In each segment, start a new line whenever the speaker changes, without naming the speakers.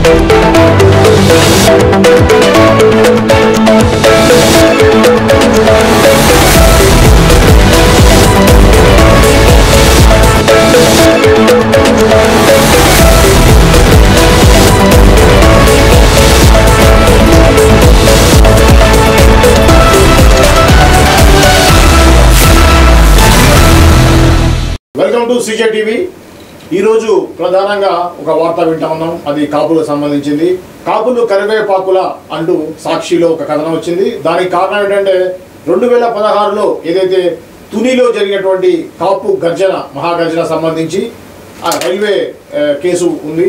Welcome to CJ TV. ఈరోజు ప్రధానంగా ఒక వార్త వింటా ఉన్నాం. అది కాపులకు సంబంధించింది. కాపులు కరివేపాకుల అంటూ సాక్షిలో ఒక కథనం వచ్చింది. దానికి కారణం ఏంటంటే 2016లో ఏదైతే తునిలో జరిగినటువంటి కాపు గర్జన మహాగర్జన సంబంధించి ఆ రైల్వే కేసు ఉంది.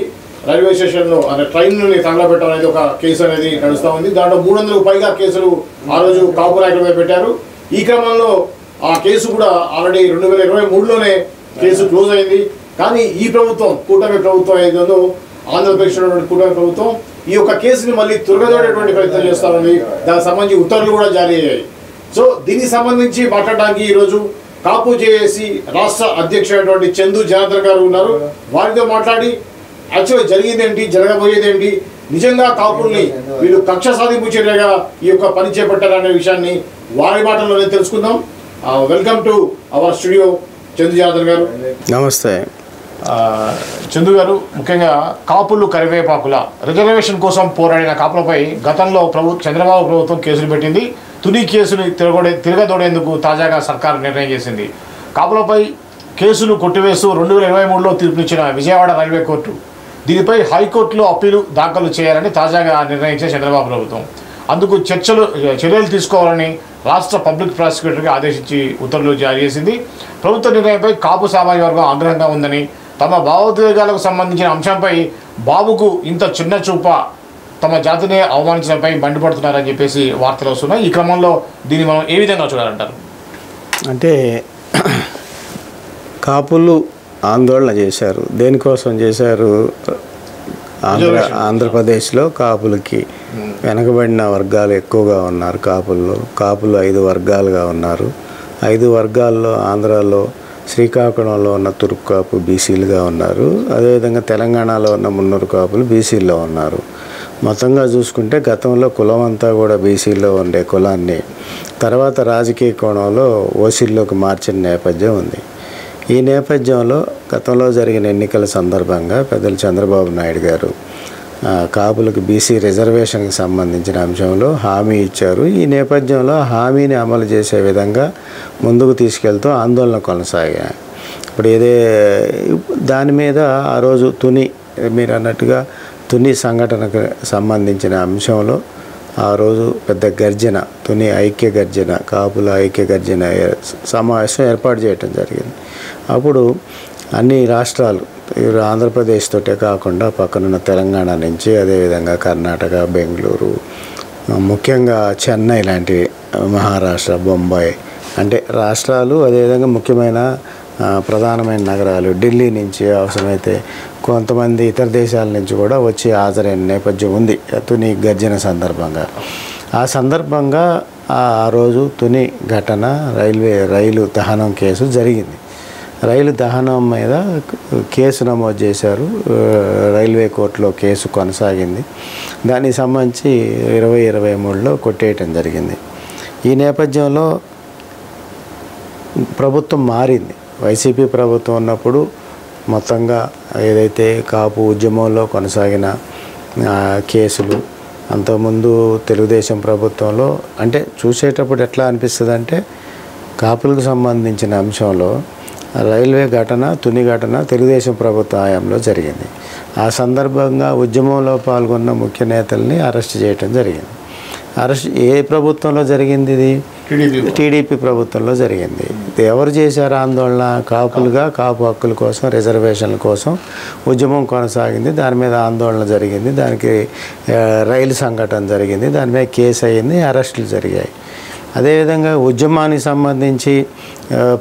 రైల్వే స్టేషన్లో అంటే ట్రైన్ని తగలబెట్టడం అనేది ఒక కేసు అనేది నడుస్తూ ఉంది. దాంట్లో 300కు పైగా కేసులు ఆ రోజు కాపు నాయకులపై పెట్టారు. ఈ క్రమంలో ఆ కేసు కూడా ఆల్రెడీ 2023లోనే కేసు క్లోజ్ అయింది. కానీ ఈ ప్రభుత్వం కూటమి ప్రభుత్వం ఏదో ఆంధ్రప్రదేశ్లో కూటమి ప్రభుత్వం ఈ యొక్క కేసుని మళ్ళీ తురగదోడేటువంటి ప్రయత్నం చేస్తామని దానికి సంబంధించి ఉత్తర్వులు కూడా జారీ అయ్యాయి. సో దీనికి సంబంధించి మాట్లాడడానికి ఈరోజు కాపు జేఏసీ రాష్ట్ర అధ్యక్షుడైనటువంటి చందు జనార్దన్ గారు ఉన్నారు. వారితో మాట్లాడి యాక్చువల్గా జరిగిందేంటి, జరగబోయేదేంటి, నిజంగా కాపుల్ని వీళ్ళు కక్ష సాధింపు చర్యగా ఈ యొక్క పని చేపట్టారనే విషయాన్ని వారి మాటల్లోనే తెలుసుకుందాం. Welcome to our studio Chandu Janardhan గారు.
నమస్తే.
చందు గారు, ముఖ్యంగా కాపులు కరివేపాకుల రిజర్వేషన్ కోసం పోరాడిన కాపులపై గతంలో చంద్రబాబు ప్రభుత్వం కేసులు పెట్టింది. తుని కేసులు తిరగదోడేందుకు తాజాగా సర్కారు నిర్ణయం చేసింది. కాపులపై కేసులు కొట్టివేస్తూ 2023లో తీర్పునిచ్చిన విజయవాడ రైల్వే కోర్టు దీనిపై హైకోర్టులో అప్పీలు దాఖలు చేయాలని తాజాగా నిర్ణయించిన చంద్రబాబు ప్రభుత్వం అందుకు చర్యలు తీసుకోవాలని రాష్ట్ర పబ్లిక్ ప్రాసిక్యూటర్కి ఆదేశించి ఉత్తర్వులు జారీ చేసింది. ప్రభుత్వ నిర్ణయంపై కాపు సామాజిక వర్గం ఆగ్రహంగా ఉందని, తమ భావోద్వేగాలకు సంబంధించిన అంశంపై బాబుకు ఇంత చిన్న చూప తమ జాతిని అవమానించడంపై మండిపడుతున్నారని చెప్పేసి వార్తలు వస్తున్నాయి. ఈ క్రమంలో దీన్ని మనం ఏ విధంగా చూడాలంటారు?
అంటే కాపులు ఆందోళన చేశారు. దేనికోసం చేశారు? ఆంధ్రప్రదేశ్లో కాపులకి వెనకబడిన వర్గాలు ఎక్కువగా ఉన్నారు. కాపులు 5 వర్గాలుగా ఉన్నారు. 5 వర్గాల్లో ఆంధ్రాలో శ్రీకాకుళంలో ఉన్న తుర్కు కాపు బీసీలుగా ఉన్నారు. అదేవిధంగా తెలంగాణలో ఉన్న మున్నూరు కాపులు బీసీల్లో ఉన్నారు. మొత్తంగా చూసుకుంటే గతంలో కులం అంతా కూడా బీసీల్లో ఉండే కులాన్ని తర్వాత రాజకీయ కోణంలో ఓసీల్లోకి మార్చిన నేపథ్యం ఉంది. ఈ నేపథ్యంలో గతంలో జరిగిన ఎన్నికల సందర్భంగా పెద్దలు చంద్రబాబు నాయుడు గారు కాపులకు బీసీ రిజర్వేషన్కి సంబంధించిన అంశంలో హామీ ఇచ్చారు. ఈ నేపథ్యంలో హామీని అమలు చేసే విధంగా ముందుకు తీసుకెళ్తూ ఆందోళన కొనసాగాయి. ఇప్పుడు దాని మీద ఆ రోజు మీరు అన్నట్టుగా తుని సంఘటనకు సంబంధించిన అంశంలో ఆ రోజు పెద్ద గర్జన, తుని ఐక్య గర్జన, కాపుల ఐక్య గర్జన సమావేశం ఏర్పాటు చేయటం జరిగింది. అప్పుడు అన్ని రాష్ట్రాలు ఆంధ్రప్రదేశ్ తోటే కాకుండా పక్కనున్న తెలంగాణ నుంచి, అదేవిధంగా కర్ణాటక, బెంగళూరు, ముఖ్యంగా చెన్నై లాంటి మహారాష్ట్ర, బొంబాయి అంటే రాష్ట్రాలు, అదేవిధంగా ముఖ్యమైన ప్రధానమైన నగరాలు ఢిల్లీ నుంచి అవసరమైతే కొంతమంది ఇతర దేశాల నుంచి కూడా వచ్చి హాజరైన నేపథ్యం ఉంది తుని గర్జన సందర్భంగా. ఆ సందర్భంగా ఆ రోజు తుని ఘటన రైలు దహనం కేసు జరిగింది. రైలు దహనం మీద కేసు నమోదు చేశారు. రైల్వే కోర్టులో కేసు కొనసాగింది. దానికి సంబంధించి 2023లో కొట్టేయటం జరిగింది. ఈ నేపథ్యంలో ప్రభుత్వం మారింది. వైసీపీ ప్రభుత్వం ఉన్నప్పుడు మొత్తంగా ఏదైతే కాపు ఉద్యమంలో కొనసాగిన కేసులు, అంతకుముందు తెలుగుదేశం ప్రభుత్వంలో అంటే చూసేటప్పుడు ఎట్లా అనిపిస్తుంది అంటే కాపులకు సంబంధించిన అంశంలో రైల్వే ఘటన, తుని ఘటన తెలుగుదేశం ప్రభుత్వ హయాంలో జరిగింది. ఆ సందర్భంగా ఉద్యమంలో పాల్గొన్న ముఖ్య నేతల్ని అరెస్ట్ చేయటం జరిగింది. అరెస్ట్ ఏ ప్రభుత్వంలో జరిగింది? ఇది టీడీపీ ప్రభుత్వంలో జరిగింది. ఎవరు చేశారు ఆందోళన? కాపులుగా కాపు హక్కుల కోసం, రిజర్వేషన్ల కోసం ఉద్యమం కొనసాగింది. దాని మీద ఆందోళన జరిగింది. దానికి రైలు సంఘటన జరిగింది. దాని మీద కేసు అయ్యింది, అరెస్టులు జరిగాయి. అదేవిధంగా ఉద్యమానికి సంబంధించి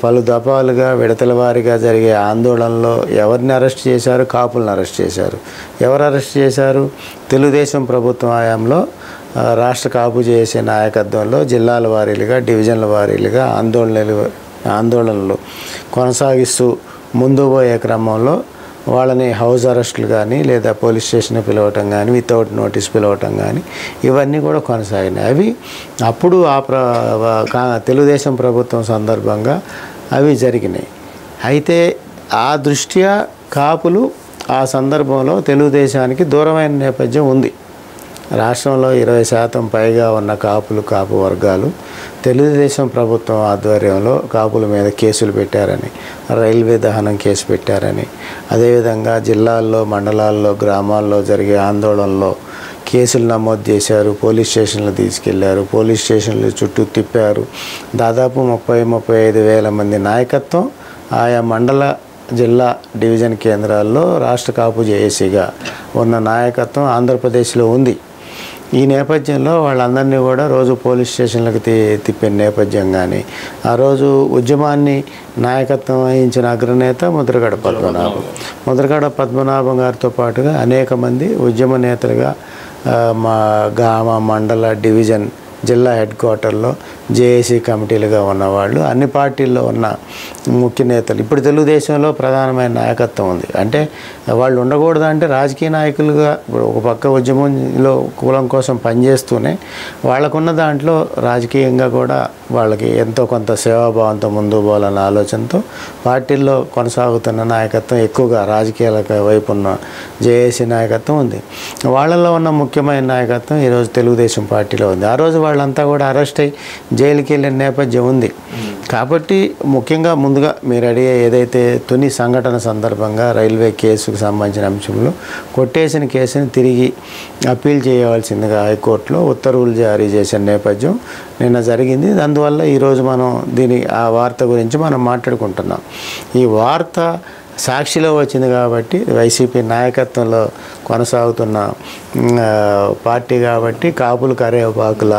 పలు దఫాలుగా విడతల వారీగా జరిగే ఆందోళనలో ఎవరిని అరెస్ట్ చేశారు? కాపులను అరెస్ట్ చేశారు. ఎవరు అరెస్ట్ చేశారు? తెలుగుదేశం ప్రభుత్వం హయాంలో రాష్ట్ర కాపు చేసే నాయకత్వంలో జిల్లాల వారీలుగా, డివిజన్ల వారీలుగా ఆందోళనలు కొనసాగిస్తూ ముందు పోయే క్రమంలో వాళ్ళని హౌస్ అరెస్టులు కానీ లేదా పోలీస్ స్టేషన్ పిలవటం కానీ వితౌట్ నోటీస్ పిలవటం కానీ ఇవన్నీ కూడా కొనసాగినాయి. అవి అప్పుడు తెలుగుదేశం ప్రభుత్వం సందర్భంగా అవి జరిగినాయి. అయితే ఆ దృష్ట్యా కాపులు ఆ సందర్భంలో తెలుగుదేశానికి దూరమైన నేపథ్యం ఉంది. రాష్ట్రంలో 20% పైగా ఉన్న కాపు వర్గాలు తెలుగుదేశం ప్రభుత్వం ఆధ్వర్యంలో కాపుల మీద కేసులు పెట్టారని, రైల్వే దహనం కేసు పెట్టారని, అదేవిధంగా జిల్లాల్లో, మండలాల్లో, గ్రామాల్లో జరిగే ఆందోళనలో కేసులు నమోదు చేశారు, పోలీస్ స్టేషన్లు తీసుకెళ్లారు, పోలీస్ స్టేషన్లు చుట్టూ తిప్పారు. దాదాపు 30-35 వేల మంది నాయకత్వం ఆయా మండల, జిల్లా, డివిజన్ కేంద్రాల్లో రాష్ట్ర కాపు జేఏసీగా ఉన్న నాయకత్వం ఆంధ్రప్రదేశ్లో ఉంది. ఈ నేపథ్యంలో వాళ్ళందరినీ కూడా రోజు పోలీస్ స్టేషన్లకు తిప్పిన నేపథ్యం కానీ, ఆ రోజు ఉద్యమాన్ని నాయకత్వం వహించిన అగ్రనేత ముద్రగడ పద్మనాభం గారితో పాటుగా అనేక మంది ఉద్యమ నేతలుగా మా గ్రామ, మండల, డివిజన్, జిల్లా హెడ్ క్వార్టర్లో జేఏసీ కమిటీలుగా ఉన్నవాళ్ళు, అన్ని పార్టీల్లో ఉన్న ముఖ్య నేతలు. ఇప్పుడు తెలుగుదేశంలో ప్రధానమైన నాయకత్వం ఉంది. అంటే వాళ్ళు ఉండకూడదు అంటే రాజకీయ నాయకులుగా ఒక పక్క ఉద్యమంలో కులం కోసం పనిచేస్తూనే వాళ్ళకున్న దాంట్లో రాజకీయంగా కూడా వాళ్ళకి ఎంతో కొంత సేవాభావంతో ముందుకు పోవాలన్న ఆలోచనతో పార్టీల్లో కొనసాగుతున్న నాయకత్వం ఎక్కువగా రాజకీయాల వైపు ఉన్న జేఏసీ నాయకత్వం ఉంది. వాళ్ళల్లో ఉన్న ముఖ్యమైన నాయకత్వం ఈరోజు తెలుగుదేశం పార్టీలో ఉంది. ఆ రోజు వాళ్ళంతా కూడా అరెస్ట్ అయ్యి జైలుకి వెళ్ళిన నేపథ్యం ఉంది. కాబట్టి ముఖ్యంగా ముందుగా మీరు అడిగే ఏదైతే తుని సంఘటన సందర్భంగా రైల్వే కేసుకు సంబంధించిన అంశంలో కొట్టేసిన కేసుని తిరిగి అప్పీల్ చేయవలసిందిగా హైకోర్టులో ఉత్తర్వులు జారీ చేసిన నేపథ్యం నిన్న జరిగింది. అందువల్ల ఈరోజు మనం ఆ వార్త గురించి మనం మాట్లాడుకుంటున్నాం. ఈ వార్త సాక్షిలో వచ్చింది కాబట్టి వైసీపీ నాయకత్వంలో కొనసాగుతున్న పార్టీ కాబట్టి కాపులు కరేపాకుల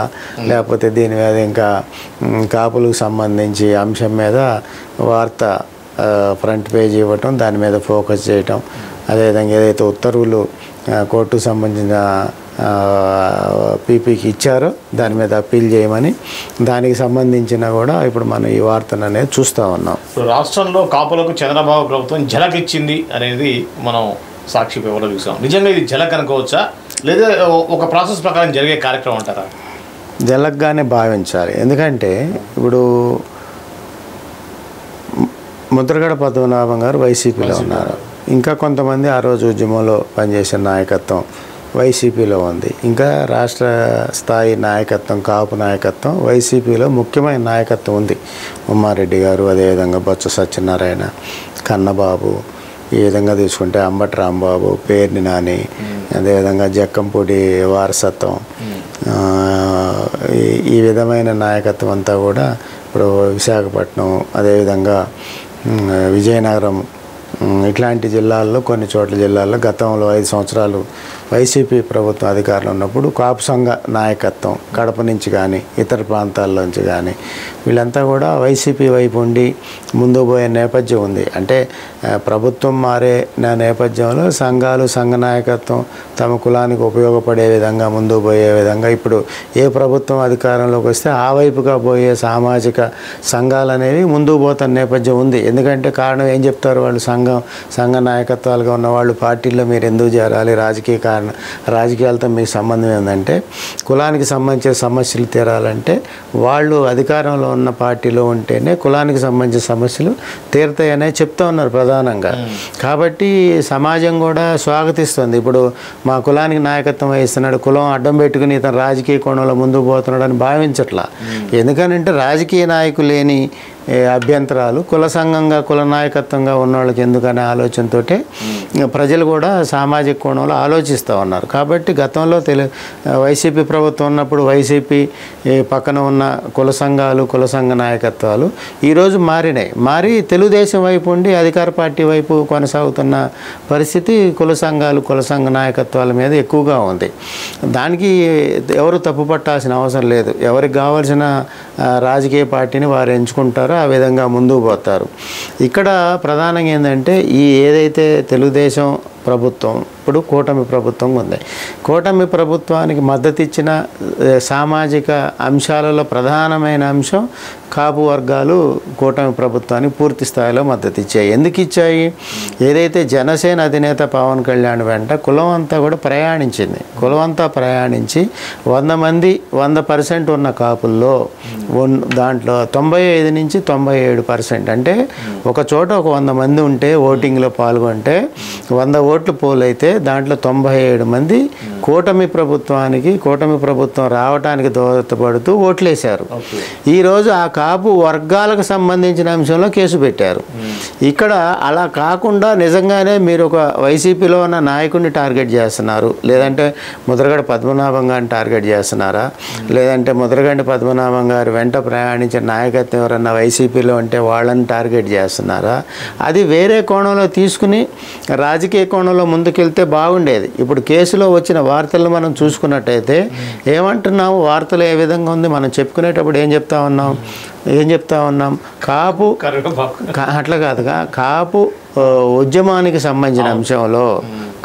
లేకపోతే దీని మీద ఇంకా కాపులకు సంబంధించి అంశం మీద వార్త ఫ్రంట్ పేజ్ ఇవ్వటం, దాని మీద ఫోకస్ చేయటం, అదేవిధంగా ఏదైతే ఉత్తర్వులు కోర్టుకు సంబంధించిన పీపీకి ఇచ్చారో దాని మీద అప్పీల్ చేయమని, దానికి సంబంధించిన కూడా ఇప్పుడు మనం ఈ వార్తను అనేది చూస్తూ ఉన్నాం.
రాష్ట్రంలో కాపులకు చంద్రబాబు ప్రభుత్వం ఝలక్ ఇచ్చింది అనేది మనం సాక్షి పేపర్లో చూసాం. నిజంగా ఇది ఝలక్ అనుకోవచ్చా, లేదా ఒక ప్రాసెస్ ప్రకారం జరిగే కార్యక్రమం అంటారా?
ఝలక్గానే భావించాలి. ఎందుకంటే ఇప్పుడు ముద్రగడ పద్మనాభం గారు వైసీపీలో ఉన్నారు. ఇంకా కొంతమంది ఆ రోజు ఉద్యమంలో పనిచేసిన నాయకత్వం వైసీపీలో ఉంది. ఇంకా రాష్ట్ర స్థాయి నాయకత్వం, కాపు నాయకత్వం వైసీపీలో ముఖ్యమైన నాయకత్వం ఉంది. ఉమ్మారెడ్డి గారు, అదేవిధంగా బొత్స సత్యనారాయణ, కన్నబాబు, ఈ విధంగా తీసుకుంటే అంబటి రాంబాబు, పేర్ని నాని, అదేవిధంగా జక్కంపూడి వారసత్వం, ఈ విధమైన నాయకత్వం అంతా కూడా ఇప్పుడు విశాఖపట్నం, అదేవిధంగా విజయనగరం, ఇట్లాంటి జిల్లాల్లో కొన్ని చోట్ల జిల్లాల్లో గతంలో 5 సంవత్సరాలు వైసీపీ ప్రభుత్వం అధికారంలో ఉన్నప్పుడు కాపు సంఘ నాయకత్వం కడప నుంచి కానీ ఇతర ప్రాంతాల్లోంచి కానీ వీళ్ళంతా కూడా వైసీపీ వైపు ఉండి ముందుకు పోయే నేపథ్యం ఉంది. అంటే ప్రభుత్వం మారే నేపథ్యంలో సంఘాలు, సంఘ నాయకత్వం తమ కులానికి ఉపయోగపడే విధంగా ముందుకు పోయే విధంగా ఇప్పుడు ఏ ప్రభుత్వం అధికారంలోకి వస్తే ఆ వైపుగా పోయే సామాజిక సంఘాలు అనేవి ముందుకు పోతున్న నేపథ్యం ఉంది. ఎందుకంటే కారణం ఏం చెప్తారు వాళ్ళు, సంఘ నాయకత్వాలుగా ఉన్నవాళ్ళు పార్టీల్లో మీరు ఎందుకు చేరాలి, రాజకీయాలతో మీకు సంబంధం ఏంటంటే కులానికి సంబంధించిన సమస్యలు తీరాలంటే వాళ్ళు అధికారంలో ఉన్న పార్టీలో ఉంటేనే కులానికి సంబంధించిన సమస్యలు తీరుతాయనే చెప్తూ ఉన్నారు ప్రధానంగా. కాబట్టి సమాజం కూడా స్వాగతిస్తుంది. ఇప్పుడు మా కులానికి నాయకత్వం వహిస్తున్నాడు, కులం అడ్డం పెట్టుకుని ఇతను రాజకీయ కోణంలో ముందుకు పోతున్నాడు అని భావించట్లా. ఎందుకనంటే రాజకీయ నాయకులు లేని అభ్యంతరాలు కుల సంఘంగా, కుల నాయకత్వంగా ఉన్న వాళ్ళకి ఎందుకనే ఆలోచనతో ప్రజలు కూడా సామాజిక కోణంలో ఆలోచిస్తూ ఉన్నారు. కాబట్టి గతంలో వైసీపీ ప్రభుత్వం ఉన్నప్పుడు వైసీపీ పక్కన ఉన్న కుల సంఘాలు, కుల సంఘ నాయకత్వాలు ఈరోజు మారి తెలుగుదేశం వైపు ఉండి అధికార పార్టీ వైపు కొనసాగుతున్న పరిస్థితి కుల సంఘాలు, కుల సంఘ నాయకత్వాల మీద ఎక్కువగా ఉంది. దానికి ఎవరు తప్పు పట్టాల్సిన అవసరం లేదు. ఎవరికి కావాల్సిన రాజకీయ పార్టీని వారు ఎంచుకుంటారో ఆ విధంగా ముందుకు పోతారు. ఇక్కడ ప్రధానంగా ఏంటంటే ఏదైతే తెలుగుదేశం ప్రభుత్వం ఇప్పుడు కూటమి ప్రభుత్వం ఉంది. కూటమి ప్రభుత్వానికి మద్దతు ఇచ్చిన సామాజిక అంశాలలో ప్రధానమైన అంశం కాపు వర్గాలు కూటమి ప్రభుత్వానికి పూర్తి స్థాయిలో మద్దతు ఇచ్చాయి. ఎందుకు ఇచ్చాయి? ఏదైతే జనసేన అధినేత పవన్ కళ్యాణ్ వెంట కులం అంతా కూడా ప్రయాణించింది. కులం అంతా ప్రయాణించి 100 మంది 100% ఉన్న కాపుల్లో దాంట్లో 95 నుంచి 97%, అంటే ఒక చోట ఒక 100 మంది ఉంటే ఓటింగ్లో పాల్గొంటే 100 ఓట్లు పోలైతే దాంట్లో 97 మంది కూటమి ప్రభుత్వం రావడానికి దోహదపడుతూ ఓట్లేశారు. ఈరోజు ఆ కాపు వర్గాలకు సంబంధించిన అంశంలో కేసు పెట్టారు. ఇక్కడ అలా కాకుండా నిజంగానే మీరు ఒక వైసీపీలో ఉన్న నాయకుడిని టార్గెట్ చేస్తున్నారు, లేదంటే ముద్రగడ పద్మనాభం గారిని టార్గెట్ చేస్తున్నారా, లేదంటే ముద్రగడ పద్మనాభం గారు వెంట ప్రయాణించిన నాయకత్వం ఎవరన్నా వైసీపీలో ఉంటే వాళ్ళని టార్గెట్ చేస్తున్నారా? అది వేరే కోణంలో తీసుకుని రాజకీయ కోణంలో ముందుకెళ్తే బాగుండేది. ఇప్పుడు కేసులో వచ్చిన వార్తలు మనం చూసుకున్నట్టయితే ఏమంటున్నాము, వార్తలు ఏ విధంగా ఉంది మనం చెప్పుకునేటప్పుడు ఏం చెప్తా ఉన్నాం కాపు అట్లా కాదుగా, కాపు ఉద్యమానికి సంబంధించిన అంశంలో,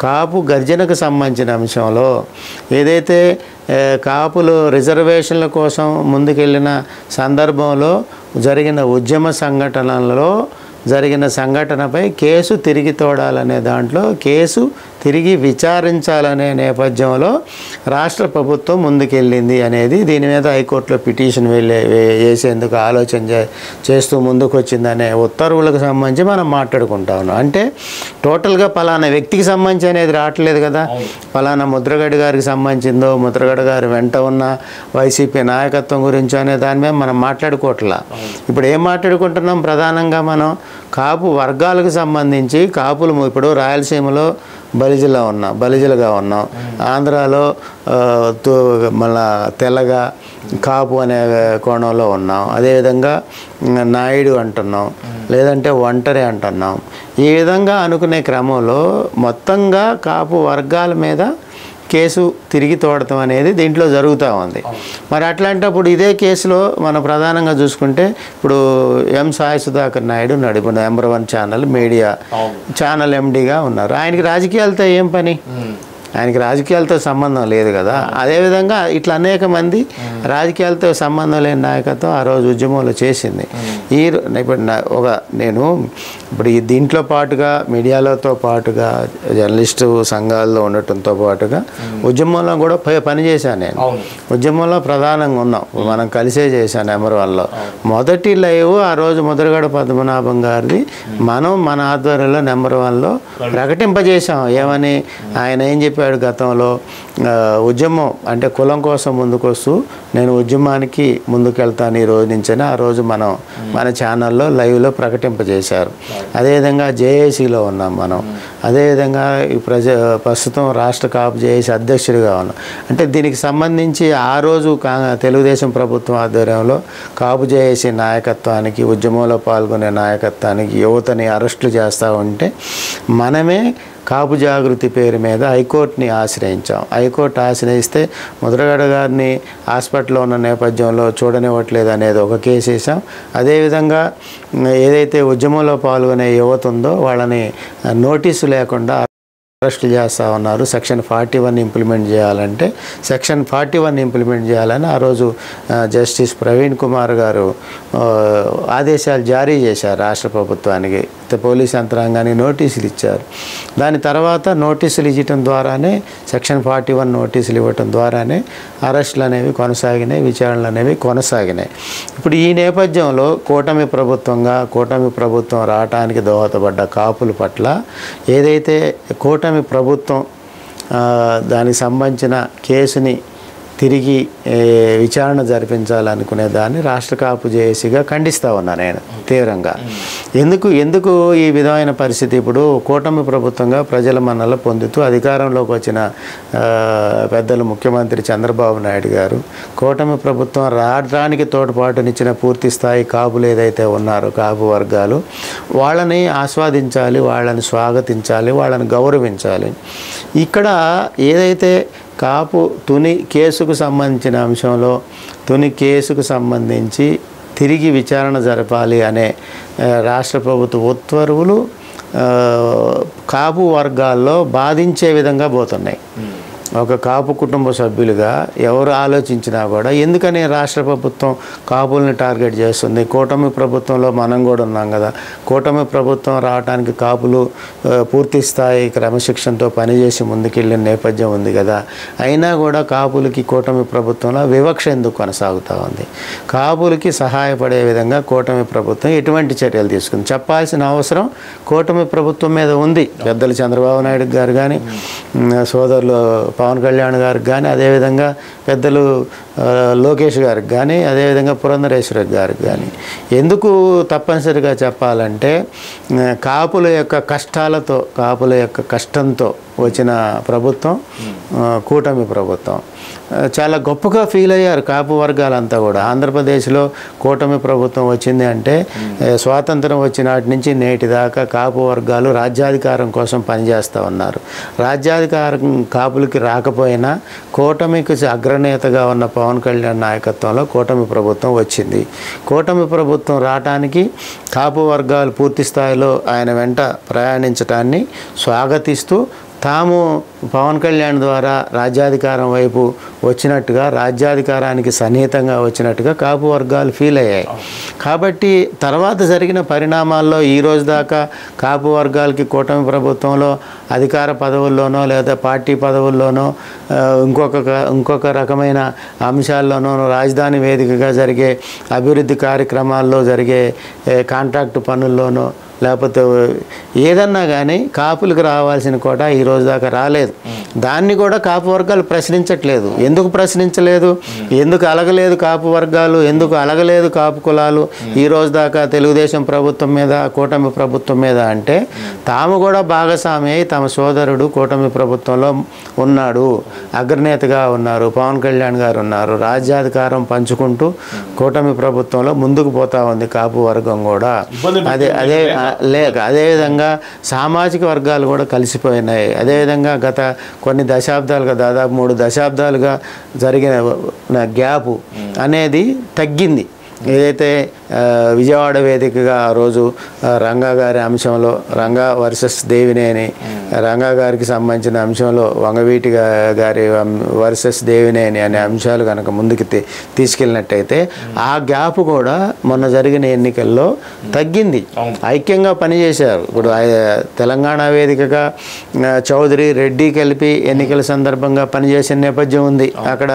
కాపు గర్జనకు సంబంధించిన అంశంలో, ఏదైతే కాపులు రిజర్వేషన్ల కోసం ముందుకెళ్ళిన సందర్భంలో జరిగిన ఉద్యమ సంఘటనపై కేసు తిరిగి తోడాలనే దాంట్లో కేసు తిరిగి విచారించాలనే నేపథ్యంలో రాష్ట్ర ప్రభుత్వం ముందుకెళ్ళింది అనేది దీని మీద హైకోర్టులో పిటిషన్ వేసేందుకు ఆలోచన చేస్తూ ముందుకు వచ్చిందనే ఉత్తర్వులకు సంబంధించి మనం మాట్లాడుకుంటా ఉన్నాం. అంటే టోటల్గా పలానా వ్యక్తికి సంబంధించి అనేది రావట్లేదు కదా. పలానా ముద్రగడ గారికి సంబంధించిందో, ముద్రగడ గారి వెంట ఉన్న వైసీపీ నాయకత్వం గురించి అనే దాని మీద మనం మాట్లాడుకోవట్లా. ఇప్పుడు ఏం మాట్లాడుకుంటున్నాం? ప్రధానంగా మనం కాపు వర్గాలకు సంబంధించి కాపులు ఇప్పుడు రాయలసీమలో బలిజలుగా ఉన్నాం, ఆంధ్రాలో మళ్ళా తెల్లగా కాపు అనే కోణంలో ఉన్నాం, అదేవిధంగా నాయుడు అంటున్నాం, లేదంటే ఒంటరి అంటున్నాం. ఈ విధంగా అనుకునే క్రమంలో మొత్తంగా కాపు వర్గాల మీద కేసు తిరిగి తోడటం అనేది దీంట్లో జరుగుతూ ఉంది. మరి అట్లాంటప్పుడు ఇదే కేసులో మనం ప్రధానంగా చూసుకుంటే ఇప్పుడు సాయి సుధాకర్ నాయుడు నడుపున నెంబర్ 1 మీడియా ఛానల్ ఎండీగా ఉన్నారు. ఆయనకి రాజకీయాలతో ఏం పని? ఆయనకి రాజకీయాలతో సంబంధం లేదు కదా. అదేవిధంగా ఇట్లా అనేక మంది రాజకీయాలతో సంబంధం లేని నాయకత్వం ఆ రోజు ఉద్యమంలో చేసింది. ఇప్పుడు నేను ఇప్పుడు దీంట్లో పాటుగా మీడియాలతో పాటుగా జర్నలిస్టు సంఘాల్లో ఉండటంతో పాటుగా ఉద్యమంలో కూడా పనిచేశాను. నేను ఉద్యమంలో ప్రధానంగా ఉన్నాం, మనం కలిసే చేశాను నెంబర్ 1లో. మొదటి లైవ్ ఆ రోజు ముద్రగడ పద్మనాభం గారిది మన ఆధ్వర్యంలో నెంబర్ 1లో ప్రకటింపజేశాం. ఏమని ఆయన ఏం చెప్పాడు? గతంలో ఉద్యమం అంటే కులం కోసం ముందుకొస్తూ నేను ఉద్యమానికి ముందుకెళ్తాను ఈ రోజు నుంచని ఆ రోజు మన ఛానల్లో లైవ్లో ప్రకటింపజేశారు. అదేవిధంగా జేఏసీలో ఉన్నాం మనం. అదేవిధంగా ప్రస్తుతం రాష్ట్ర కాపు జేఏసీ అధ్యక్షుడిగా ఉన్నాం. అంటే దీనికి సంబంధించి ఆ రోజు తెలుగుదేశం ప్రభుత్వం ఆధ్వర్యంలో కాపు జేఏసీ నాయకత్వానికి, ఉద్యమంలో పాల్గొనే నాయకత్వానికి యువతని అరెస్టులు చేస్తూ ఉంటే మనమే కాపు జాగృతి పేరు మీద హైకోర్టుని ఆశ్రయించాం. హైకోర్టు ఆశ్రయిస్తే ముద్రగడ గారిని హాస్పిటల్లో ఉన్న నేపథ్యంలో చూడనివ్వట్లేదు అనేది ఒక కేసు వేసాం. అదేవిధంగా ఏదైతే ఉద్యమంలో పాల్గొనే యువత ఉందో వాళ్ళని నోటీసు లేకుండా అరెస్టులు చేస్తూ ఉన్నారు. సెక్షన్ 41 ఇంప్లిమెంట్ చేయాలంటే సెక్షన్ 41 ఇంప్లిమెంట్ చేయాలని ఆ రోజు జస్టిస్ ప్రవీణ్ కుమార్ గారు ఆదేశాలు జారీ చేశారు రాష్ట్ర ప్రభుత్వానికి. పోలీస్ యంత్రాంగానికి నోటీసులు ఇచ్చారు. దాని తర్వాత నోటీసులు ఇవ్వటం ద్వారానే సెక్షన్ 41 నోటీసులు ఇవ్వటం ద్వారానే అరెస్టులు అనేవి కొనసాగినాయి, విచారణలు అనేవి కొనసాగినాయి. ఇప్పుడు ఈ నేపథ్యంలో కూటమి ప్రభుత్వం రావటానికి దోహదపడ్డ కాపుల పట్ల ఏదైతే కూటమి ప్రభుత్వం దానికి సంబంధించిన కేసుని తిరిగి విచారణ జరిపించాలనుకునే దాన్ని రాష్ట్ర కాపు జేఏసీగా ఖండిస్తూ ఉన్నా నేను తీవ్రంగా. ఎందుకు ఈ విధమైన పరిస్థితి? ఇప్పుడు కూటమి ప్రభుత్వంగా ప్రజల మన్నలు పొందుతూ అధికారంలోకి వచ్చిన పెద్దలు ముఖ్యమంత్రి చంద్రబాబు నాయుడు గారు కూటమి ప్రభుత్వం రావడానికి తోడ్పాటునిచ్చిన పూర్తి స్థాయి కాపులు ఏదైతే ఉన్నారో కాపు వర్గాలు వాళ్ళని ఆస్వాదించాలి, వాళ్ళని స్వాగతించాలి, వాళ్ళని గౌరవించాలి. ఇక్కడ ఏదైతే కాపు తుని కేసుకు సంబంధించిన అంశంలో తుని కేసుకు సంబంధించి తిరిగి విచారణ జరపాలి అనే రాష్ట్ర ప్రభుత్వ ఉత్తర్వులు కాపు వర్గాల్లో బాధించే విధంగా పోతున్నాయి. ఒక కాపు కుటుంబ సభ్యులుగా ఎవరు ఆలోచించినా కూడా ఎందుకని రాష్ట్ర ప్రభుత్వం కాపుల్ని టార్గెట్ చేస్తుంది? కూటమి ప్రభుత్వంలో మనం కూడా ఉన్నాం కదా. కూటమి ప్రభుత్వం రావడానికి కాపులు పూర్తి స్థాయి క్రమశిక్షణతో పనిచేసి ముందుకెళ్ళిన నేపథ్యం ఉంది కదా. అయినా కూడా కాపులకి కూటమి ప్రభుత్వంలో వివక్ష ఎందుకు కొనసాగుతూ ఉంది? కాపులకి సహాయపడే విధంగా కూటమి ప్రభుత్వం ఎటువంటి చర్యలు తీసుకుంది? చెప్పాల్సిన అవసరం కూటమి ప్రభుత్వం మీద ఉంది. పెద్దలు చంద్రబాబు నాయుడు గారు కానీ, సోదరులు పవన్ కళ్యాణ్ గారికి కానీ, అదేవిధంగా పెద్దలు లోకేష్ గారికి కానీ, అదేవిధంగా పురంధరేశ్వరి గారికి కానీ. ఎందుకు తప్పనిసరిగా చెప్పాలంటే కాపుల యొక్క కష్టాలతో, కాపుల యొక్క కష్టంతో వచ్చిన ప్రభుత్వం కూటమి ప్రభుత్వం. చాలా గొప్పగా ఫీల్ అయ్యారు కాపు వర్గాలంతా కూడా. ఆంధ్రప్రదేశ్లో కూటమి ప్రభుత్వం వచ్చింది అంటే స్వాతంత్రం వచ్చినాటి నుంచి నేటి దాకా కాపు వర్గాలు రాజ్యాధికారం కోసం పనిచేస్తూ ఉన్నారు. రాజ్యాధికారం కాపులకి రాకపోయినా కూటమికి అగ్రనేతగా ఉన్న పవన్ కళ్యాణ్ నాయకత్వంలో కూటమి ప్రభుత్వం వచ్చింది. కూటమి ప్రభుత్వం రావటానికి కాపు వర్గాలు పూర్తి స్థాయిలో ఆయన వెంట ప్రయాణించడాన్ని స్వాగతిస్తూ తాము పవన్ కళ్యాణ్ ద్వారా రాజ్యాధికారం వైపు వచ్చినట్టుగా, రాజ్యాధికారానికి సన్నిహితంగా వచ్చినట్టుగా కాపు వర్గాలు ఫీల్ అయ్యాయి. కాబట్టి తర్వాత జరిగిన పరిణామాల్లో ఈ రోజు దాకా కాపు వర్గాలకి కూటమి ప్రభుత్వంలో అధికార పదవుల్లోనో లేదా పార్టీ పదవుల్లోనో ఇంకొక రకమైన అంశాల్లోనో, రాజధాని వేదికగా జరిగే అభివృద్ధి కార్యక్రమాల్లో జరిగే కాంట్రాక్టు పనుల్లోనో, లేకపోతే ఏదన్నా కానీ కాపులకు రావాల్సిన కోట ఈ రోజు దాకా రాలేదు. దాన్ని కూడా కాపు వర్గాలు ప్రశ్నించట్లేదు. ఎందుకు ప్రశ్నించలేదు? ఎందుకు అలగలేదు కాపు వర్గాలు? ఎందుకు అలగలేదు కాపు కులాలు ఈ రోజు దాకా తెలుగుదేశం ప్రభుత్వం మీద, కూటమి ప్రభుత్వం మీద అంటే తాము కూడా భాగస్వామి అయి తమ సోదరుడు కూటమి ప్రభుత్వంలో ఉన్నాడు, అగ్రనేతగా ఉన్నారు, పవన్ కళ్యాణ్ గారు ఉన్నారు, రాజ్యాధికారం పంచుకుంటూ కూటమి ప్రభుత్వంలో ముందుకు పోతా ఉంది కాపు వర్గం కూడా. అదేవిధంగా సామాజిక వర్గాలు కూడా కలిసిపోయినాయి. అదేవిధంగా గత కొన్ని దశాబ్దాలుగా, దాదాపు 3 దశాబ్దాలుగా జరిగిన గ్యాపు అనేది తగ్గింది. ఏదైతే విజయవాడ వేదికగా ఆ రోజు రంగా గారి అంశంలో, రంగా వర్సెస్ దేవినేని, రంగా గారికి సంబంధించిన అంశంలో వంగవీటి గారి వర్సెస్ దేవినేని అనే అంశాలు కనుక ముందుకు తీసుకెళ్ళినట్టయితే ఆ గ్యాప్ కూడా మొన్న జరిగిన ఎన్నికల్లో తగ్గింది. ఐక్యంగా పనిచేశారు. ఇప్పుడు తెలంగాణ వేదికగా చౌదరి, రెడ్డి కలిపి ఎన్నికల సందర్భంగా పనిచేసిన నేపథ్యం ఉంది. అక్కడ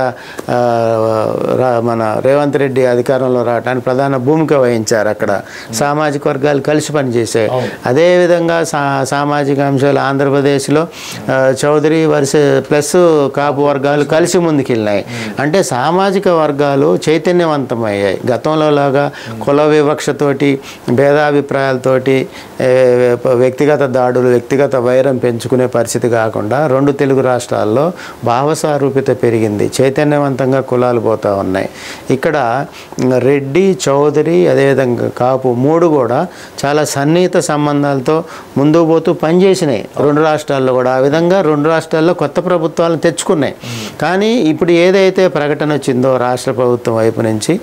మన రేవంత్ రెడ్డి అధికారంలో రావడానికి ప్రధాన భూమిక వహించారు. అక్కడ సామాజిక వర్గాలు కలిసి పనిచేసాయి. అదేవిధంగా సామాజిక అంశాలు ఆంధ్రప్రదేశ్లో చౌదరి ప్లస్ కాపు వర్గాలు కలిసి ముందుకెళ్ళినాయి. అంటే సామాజిక వర్గాలు చైతన్యవంతమయ్యాయి. గతంలో లాగా కుల వివక్షతోటి, భేదాభిప్రాయాలతోటి, వ్యక్తిగత దాడులు, వ్యక్తిగత వైరం పెంచుకునే పరిస్థితి కాకుండా 2 తెలుగు రాష్ట్రాల్లో భావసారూప్యత పెరిగింది. చైతన్యవంతంగా కులాలు పోతూ ఉన్నాయి. ఇక్కడ రెడ్డి, చౌదరి, అదేవిధంగా కాపు 3 కూడా చాలా సన్నిహిత సంబంధాలతో ముందుకు పోతూ పనిచేసినాయి 2 రాష్ట్రాల్లో కూడా. ఆ విధంగా 2 రాష్ట్రాల్లో కొత్త ప్రభుత్వాలను తెచ్చుకున్నాయి. కానీ ఇప్పుడు ఏదైతే ప్రకటన వచ్చిందో రాష్ట్ర ప్రభుత్వం వైపు నుంచి,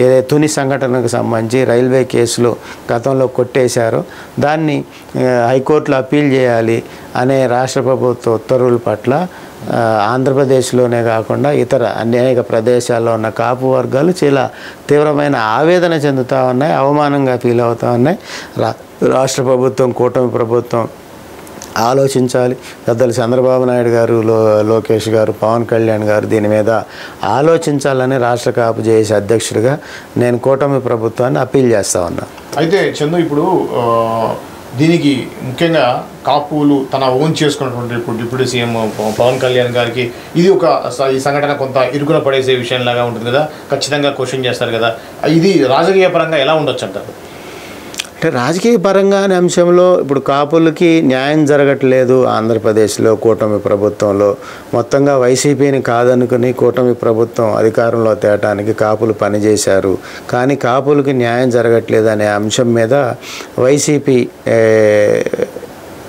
ఏదైతే తుని సంఘటనకు సంబంధించి రైల్వే కేసులు గతంలో కొట్టేశారో దాన్ని హైకోర్టులో అప్పీల్ చేయాలి అనే రాష్ట్ర ప్రభుత్వ ఉత్తర్వుల పట్ల ఆంధ్రప్రదేశ్లోనే కాకుండా ఇతర అనేక ప్రదేశాల్లో ఉన్న కాపు వర్గాలు చాలా తీవ్రమైన ఆవేదన చెందుతూ ఉన్నాయి, అవమానంగా ఫీల్ అవుతూ ఉన్నాయి. రాష్ట్ర ప్రభుత్వం, కూటమి ప్రభుత్వం ఆలోచించాలి. పెద్దలు చంద్రబాబు నాయుడు గారు, లోకేష్ గారు, పవన్ కళ్యాణ్ గారు దీని మీద ఆలోచించాలని రాష్ట్ర కాపు జేఏసీ అధ్యక్షుడిగా నేను కూటమి ప్రభుత్వాన్ని అప్పీల్ చేస్తూ ఉన్నా.
అయితే చందు, ఇప్పుడు దీనికి ముఖ్యంగా కాపులు తన ఓన్ చేసుకున్నటువంటి ఇప్పుడు డిప్యూటీ సీఎం పవన్ కళ్యాణ్ గారికి ఇది ఈ సంఘటన కొంత ఇరుకున పడేసే విషయంలాగా ఉంటుంది కదా, ఖచ్చితంగా క్వశ్చన్ చేస్తారు కదా. ఇది రాజకీయ పరంగా ఎలా ఉండొచ్చు అంటారు?
అంటే రాజకీయ పరంగా అనే అంశంలో ఇప్పుడు కాపులకి న్యాయం జరగట్లేదు ఆంధ్రప్రదేశ్లో కూటమి ప్రభుత్వంలో. మొత్తంగా వైసీపీని కాదనుకుని కూటమి ప్రభుత్వం అధికారంలో తేటానికి కాపులు పనిచేశారు. కానీ కాపులకి న్యాయం జరగట్లేదు అనే అంశం మీద వైసీపీ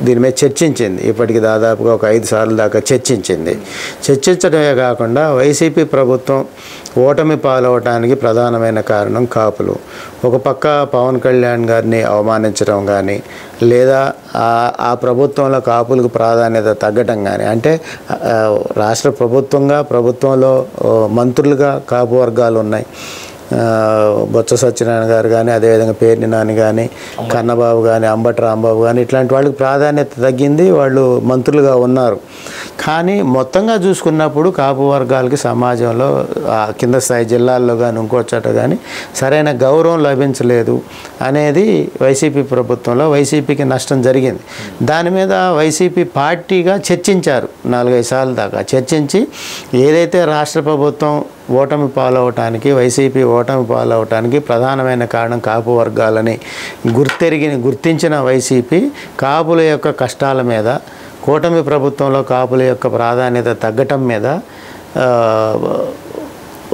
దీని మీద చర్చించింది. ఇప్పటికి దాదాపుగా ఒక 5 సార్లు దాకా చర్చించింది. చర్చించడమే కాకుండా వైసీపీ ప్రభుత్వం ఓటమి పాలవటానికి ప్రధానమైన కారణం కాపులు. ఒక పక్క పవన్ కళ్యాణ్ గారిని అవమానించడం కానీ, లేదా ఆ ప్రభుత్వంలో కాపులకు ప్రాధాన్యత తగ్గటం కానీ, అంటే రాష్ట్ర ప్రభుత్వంలో మంత్రులుగా కాపు వర్గాలు ఉన్నాయి. బొత్స సత్యనారాయణ గారు కానీ, అదేవిధంగా పేర్ని నాని కానీ, కన్నబాబు కానీ, అంబటి రాంబాబు కానీ, ఇట్లాంటి వాళ్ళకి ప్రాధాన్యత తగ్గింది. వాళ్ళు మంత్రులుగా ఉన్నారు. కానీ మొత్తంగా చూసుకున్నప్పుడు కాపు వర్గాలకి సమాజంలో కింద స్థాయి జిల్లాల్లో కానీ ఇంకో చోట కానీ సరైన గౌరవం లభించలేదు అనేది వైసీపీ ప్రభుత్వంలో వైసీపీకి నష్టం జరిగింది. దాని మీద వైసీపీ పార్టీగా చర్చించారు 4-5 సార్లు దాకా. చర్చించి ఏదైతే రాష్ట్ర ప్రభుత్వం ఓటమి పాలవటానికి, వైసీపీ ఓటమి పాలవటానికి ప్రధానమైన కారణం కాపు వర్గాలని గుర్తించిన వైసీపీ కాపుల యొక్క కష్టాల మీద, కూటమి ప్రభుత్వంలో కాపుల యొక్క ప్రాధాన్యత తగ్గటం మీద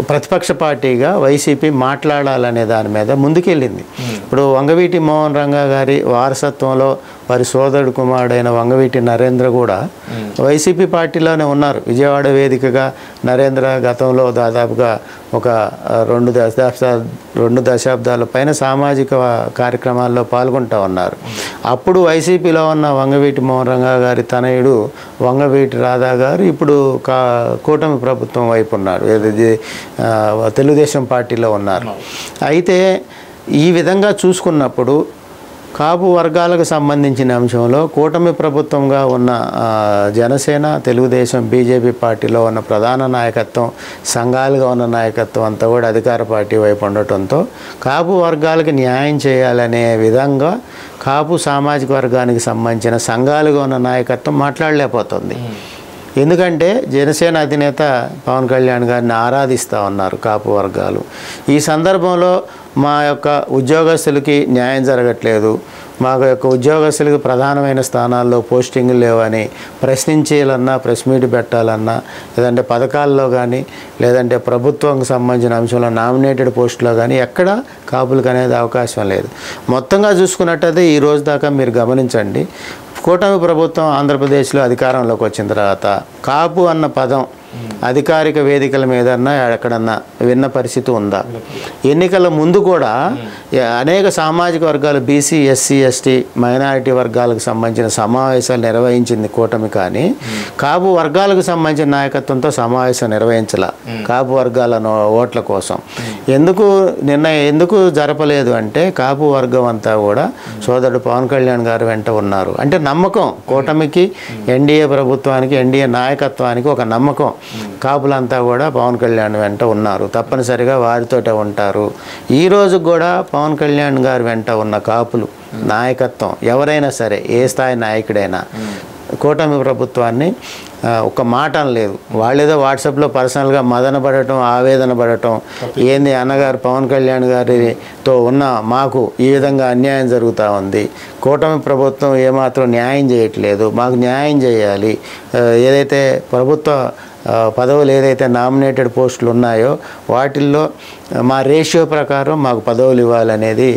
ప్రతిపక్ష పార్టీగా వైసీపీ మాట్లాడాలనే దాని మీద ముందుకెళ్ళింది. ఇప్పుడు వంగవీటి మోహన్ రంగా గారి వారసత్వంలో వారి సోదరుడు కుమారుడైన వంగవీటి నరేంద్ర కూడా వైసీపీ పార్టీలోనే ఉన్నారు. విజయవాడ వేదికగా నరేంద్ర గతంలో దాదాపుగా ఒక 2 దశాబ్దాల పైన సామాజిక కార్యక్రమాల్లో పాల్గొంటూ ఉన్నారు. అప్పుడు వైసీపీలో ఉన్న వంగవీటి మోహన్ రంగా గారి తనయుడు వంగవీటి రాధా గారు ఇప్పుడు కూటమి ప్రభుత్వం వైపు ఉన్నారు, తెలుగుదేశం పార్టీలో ఉన్నారు. అయితే ఈ విధంగా చూసుకున్నప్పుడు కాపు వర్గాలకు సంబంధించిన అంశంలో కూటమి ప్రభుత్వంగా ఉన్న జనసేన, తెలుగుదేశం, బీజేపీ పార్టీలో ఉన్న ప్రధాన నాయకత్వం, సంఘాలుగా ఉన్న నాయకత్వం అంతా కూడా అధికార పార్టీ వైపు ఉండటంతో కాపు వర్గాలకు న్యాయం చేయాలనే విధంగా కాపు సామాజిక వర్గానికి సంబంధించిన సంఘాలుగా ఉన్న నాయకత్వం మాట్లాడలేకపోతుంది. ఎందుకంటే జనసేన అధినేత పవన్ కళ్యాణ్ గారిని ఆరాధిస్తూ ఉన్నారు కాపు వర్గాలు. ఈ సందర్భంలో మా యొక్క ఉద్యోగస్తులకి న్యాయం జరగట్లేదు, మా యొక్క ఉద్యోగస్తులకి ప్రధానమైన స్థానాల్లో పోస్టింగ్లు లేవని ప్రశ్నించాలన్నా, ప్రెస్ మీట్ పెట్టాలన్నా, లేదంటే పథకాల్లో కానీ, లేదంటే ప్రభుత్వానికి సంబంధించిన అంశంలో నామినేటెడ్ పోస్టులో కానీ ఎక్కడ కాపులకు అనేది అవకాశం లేదు. మొత్తంగా చూసుకున్నట్టయితే ఈ రోజు దాకా మీరు గమనించండి, కూటమి ప్రభుత్వం ఆంధ్రప్రదేశ్లో అధికారంలోకి వచ్చిన తర్వాత కాపు అన్న పదం అధికారిక వేదికల మీదన్నా ఎక్కడన్నా విన్న పరిస్థితి ఉందా? ఎన్నికల ముందు కూడా అనేక సామాజిక వర్గాలు, బీసీ, ఎస్సీ, ఎస్టీ, మైనారిటీ వర్గాలకు సంబంధించిన సమావేశాలు నిర్వహించింది కూటమి. కానీ కాపు వర్గాలకు సంబంధించిన నాయకత్వంతో సమావేశం నిర్వహించాల. కాపు వర్గాల ఓట్ల కోసం ఎందుకు జరపలేదు అంటే కాపు వర్గం అంతా కూడా సోదరుడు పవన్ కళ్యాణ్ గారు వెంట ఉన్నారు. అంటే నమ్మకం, కూటమికి, ఎన్డీఏ ప్రభుత్వానికి, ఎన్డీఏ నాయకత్వానికి ఒక నమ్మకం. కాపులంతా కూడా పవన్ కళ్యాణ్ వెంట ఉన్నారు, తప్పనిసరిగా వారితోటే ఉంటారు. ఈరోజు కూడా పవన్ కళ్యాణ్ గారు వెంట ఉన్న కాపులు నాయకత్వం ఎవరైనా సరే, ఏ స్థాయి నాయకుడైనా కూటమి ప్రభుత్వాన్ని ఒక మాట అనలేదు. వాళ్ళేదో వాట్సాప్లో పర్సనల్గా మదన పడటం, ఆవేదన పడటం, ఏంది అన్నగారు పవన్ కళ్యాణ్ గారితో ఉన్న మాకు ఈ విధంగా అన్యాయం జరుగుతూ ఉంది, కూటమి ప్రభుత్వం ఏమాత్రం న్యాయం చేయట్లేదు, మాకు న్యాయం చేయాలి, ఏదైతే ప్రభుత్వ పదవులు ఏదైతే నామినేటెడ్ పోస్టులు ఉన్నాయో వాటిల్లో మా రేషియో ప్రకారం మాకు పదవులు ఇవ్వాలనేది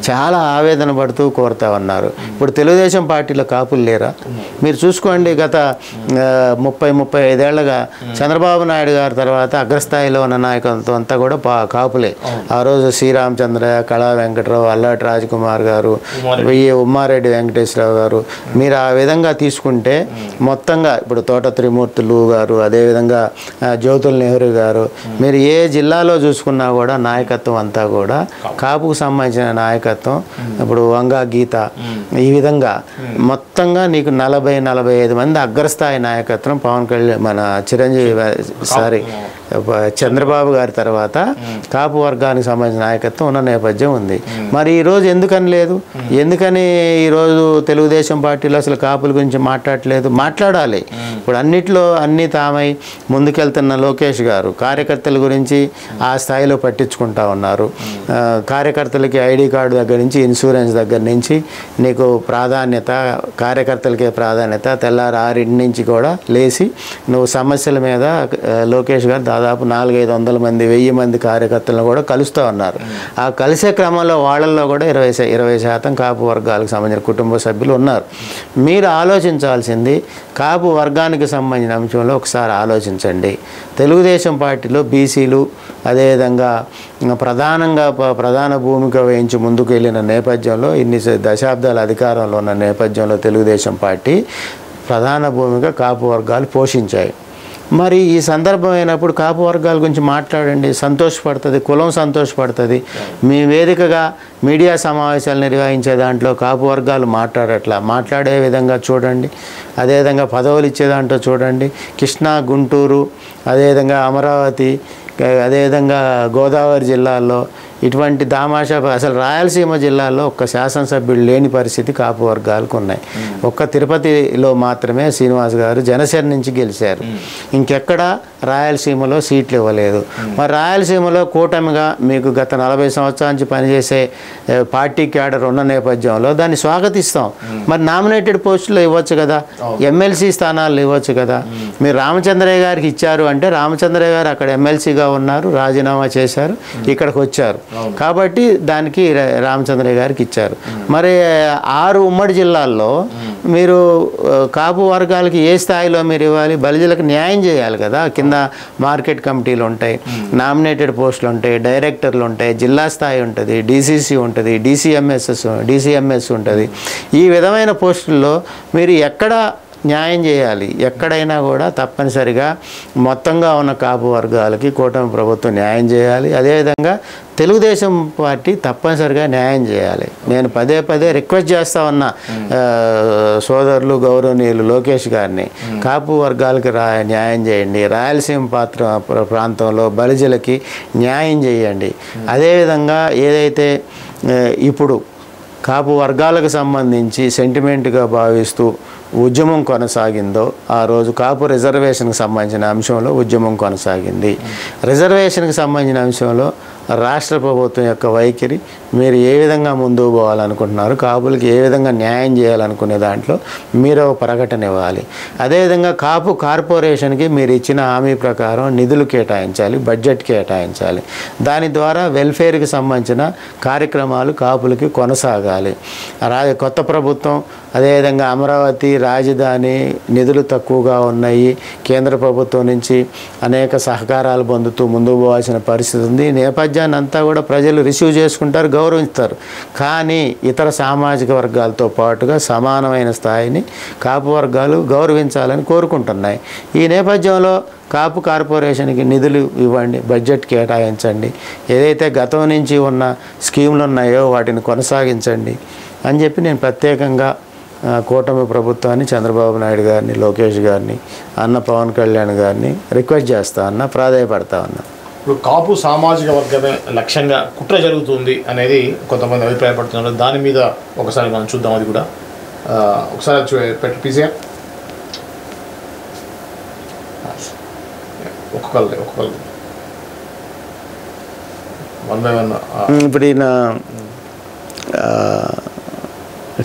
చాలా ఆవేదన పడుతూ కోరుతా ఉన్నారు. ఇప్పుడు తెలుగుదేశం పార్టీలో కాపులు లేరా? మీరు చూసుకోండి, గత 30-35 ఏళ్లుగా చంద్రబాబు నాయుడు గారి తర్వాత అగ్రస్థాయిలో ఉన్న నాయకత్వం అంతా కూడా కాపులే. ఆ రోజు శ్రీరామచంద్రయ్య, కళా వెంకటరావు, అల్లాటి రాజకుమార్ గారు, ఉమ్మారెడ్డి వెంకటేశ్వరరావు గారు, మీరు ఆ విధంగా తీసుకుంటే మొత్తంగా ఇప్పుడు తోట త్రిమూర్తులు గారు, అదేవిధంగా జ్యోతుల్ నెహ్రూ గారు, మీరు ఏ జిల్లాలో చూసుకున్నా కూడా నాయకత్వం అంతా కూడా కాపుకు సంబంధించిన నాయకత్వం. ఇప్పుడు వంగా గీత, ఈ విధంగా మొత్తంగా నీకు 40-45 మంది అగ్రస్థాయి నాయకత్వం పవన్ కళ్యాణ్, మన చంద్రబాబు గారి తర్వాత కాపు వర్గానికి సంబంధించిన నాయకత్వం ఉన్న నేపథ్యం ఉంది. మరి ఈరోజు ఎందుకని లేదు? ఎందుకని ఈరోజు తెలుగుదేశం పార్టీలో అసలు కాపుల గురించి మాట్లాడలేదు? మాట్లాడాలి. ఇప్పుడు అన్నిట్లో అన్నీ తామై ముందుకెళ్తున్న లోకేష్ గారు కార్యకర్తల గురించి ఆ స్థాయిలో పట్టించుకుంటా ఉన్నారు. కార్యకర్తలకి ఐడి కార్డు దగ్గర నుంచి, ఇన్సూరెన్స్ దగ్గర నుంచి నీకు ప్రాధాన్యత, కార్యకర్తలకే ప్రాధాన్యత, తెల్లారి 6 నుంచి కూడా లేచి నువ్వు సమస్యల మీద లోకేష్ గారు దాదాపు 400-500 మంది 1000 మంది కార్యకర్తలను కూడా కలుస్తూ ఉన్నారు. ఆ కలిసే క్రమంలో వాళ్ళల్లో కూడా 20% కాపు వర్గాలకు సంబంధించిన కుటుంబ సభ్యులు ఉన్నారు. మీరు ఆలోచించాల్సింది కాపు వర్గానికి సంబంధించిన అంశంలో ఒకసారి ఆలోచించండి. తెలుగుదేశం పార్టీలో బీసీలు అదేవిధంగా ప్రధాన భూమిక వహించి ముందుకు వెళ్ళిన నేపథ్యంలో ఇన్ని దశాబ్దాల అధికారంలో ఉన్న నేపథ్యంలో తెలుగుదేశం పార్టీ ప్రధాన భూమిక కాపు వర్గాలు పోషించాయి. మరి ఈ సందర్భం అయినప్పుడు కాపు వర్గాల గురించి మాట్లాడండి, సంతోషపడుతుంది, కులం సంతోషపడుతుంది. మీ వేదికగా మీడియా సమావేశాలు నిర్వహించే దాంట్లో కాపు వర్గాలు మాట్లాడే విధంగా చూడండి. అదేవిధంగా పదవులు ఇచ్చే దాంట్లో చూడండి. కృష్ణా, గుంటూరు, అదేవిధంగా అమరావతి, అదేవిధంగా గోదావరి జిల్లాల్లో ఇటువంటి దామాషా అసలు రాయలసీమ జిల్లాలో ఒక్క శాసనసభ్యుడు లేని పరిస్థితి కాపు వర్గాలకు ఉన్నాయి. ఒక్క తిరుపతిలో మాత్రమే శ్రీనివాస్ గారు జనసేన నుంచి గెలిచారు. ఇంకెక్కడ రాయలసీమలో సీట్లు ఇవ్వలేదు. మరి రాయలసీమలో కూటమిగా మీకు గత 40 సంవత్సరాల నుంచి పనిచేసే పార్టీ క్యాడర్ ఉన్న నేపథ్యంలో దాన్ని స్వాగతిస్తాం. మరి నామినేటెడ్ పోస్టులు ఇవ్వచ్చు కదా, ఎమ్మెల్సీ స్థానాలు ఇవ్వచ్చు కదా. మీరు రామచంద్రయ్య గారికి ఇచ్చారు అంటే రామచంద్రయ్య గారు అక్కడ ఎమ్మెల్సీగా ఉన్నారు, రాజీనామా చేశారు, ఇక్కడికి వచ్చారు కాబట్టి దానికి రామచంద్రయ్య గారికి ఇచ్చారు. మరి 6 ఉమ్మడి జిల్లాల్లో మీరు కాపు వర్గాలకి ఏ స్థాయిలో మీరు ఇవ్వాలి? బలిజలకు న్యాయం చేయాలి కదా. కింద మార్కెట్ కమిటీలు ఉంటాయి, నామినేటెడ్ పోస్టులు ఉంటాయి, డైరెక్టర్లు ఉంటాయి, జిల్లా స్థాయి ఉంటుంది, డీసీసీ ఉంటుంది, డీసీఎంఎస్ ఉంటుంది. ఈ విధమైన పోస్టుల్లో మీరు ఎక్కడ న్యాయం చేయాలి? ఎక్కడైనా కూడా తప్పనిసరిగా మొత్తంగా ఉన్న కాపు వర్గాలకి కూటమి ప్రభుత్వం న్యాయం చేయాలి. అదేవిధంగా తెలుగుదేశం పార్టీ తప్పనిసరిగా న్యాయం చేయాలి. నేను పదే రిక్వెస్ట్ చేస్తా ఉన్నా సోదరులు గౌరవనీయులు లోకేష్ గారిని, కాపు వర్గాలకి న్యాయం చేయండి. రాయలసీమ ప్రాంతంలో బలిజలకి న్యాయం చేయండి. అదేవిధంగా ఏదైతే ఇప్పుడు కాపు వర్గాలకు సంబంధించి సెంటిమెంట్గా భావిస్తూ ఉద్యమం కొనసాగిందో ఆ రోజు కాపు రిజర్వేషన్కి సంబంధించిన అంశంలో ఉద్యమం కొనసాగింది. రిజర్వేషన్కి సంబంధించిన అంశంలో రాష్ట్ర ప్రభుత్వం యొక్క వైఖరి మీరు ఏ విధంగా ముందుకు పోవాలనుకుంటున్నారు, కాపులకి ఏ విధంగా న్యాయం చేయాలనుకునే దాంట్లో మీరు ఒక ప్రకటన ఇవ్వాలి. అదేవిధంగా కాపు కార్పొరేషన్కి మీరు ఇచ్చిన హామీ ప్రకారం నిధులు కేటాయించాలి, బడ్జెట్ కేటాయించాలి. దాని ద్వారా వెల్ఫేర్కి సంబంధించిన కార్యక్రమాలు కాపులకి కొనసాగాలి. కొత్త ప్రభుత్వం అదేవిధంగా అమరావతి రాజధాని నిధులు తక్కువగా ఉన్నాయి, కేంద్ర ప్రభుత్వం నుంచి అనేక సహకారాలు పొందుతూ ముందుకు పోవాల్సిన పరిస్థితి ఉంది. నేపథ్యాన్ని అంతా కూడా ప్రజలు రిసీవ్ చేసుకుంటారు, గౌరవిస్తారు. కానీ ఇతర సామాజిక వర్గాలతో పాటుగా సమానమైన స్థాయిని కాపు వర్గాలు గౌరవించాలని కోరుకుంటున్నాయి. ఈ నేపథ్యంలో కాపు కార్పొరేషన్కి నిధులు ఇవ్వండి, బడ్జెట్ కేటాయించండి, ఏదైతే గతం నుంచి ఉన్న స్కీములు ఉన్నాయో వాటిని కొనసాగించండి అని చెప్పి నేను ప్రత్యేకంగా కూటమి ప్రభుత్వాన్ని, చంద్రబాబు నాయుడు గారిని, లోకేష్ గారిని, అన్న పవన్ కళ్యాణ్ గారిని రిక్వెస్ట్ చేస్తా ఉన్నా, ప్రాధాయపడతా ఉన్నా.
ఇప్పుడు కాపు సామాజిక వర్గమే లక్ష్యంగా కుట్ర జరుగుతుంది అనేది కొంతమంది అభిప్రాయపడుతున్నారు. దాని మీద ఒకసారి మనం చూద్దాం. అది కూడా ఒకసారి పెట్టు పీసీఆర్. ఒక్కొక్కరు 1 by 1.
ఇప్పుడు ఈయన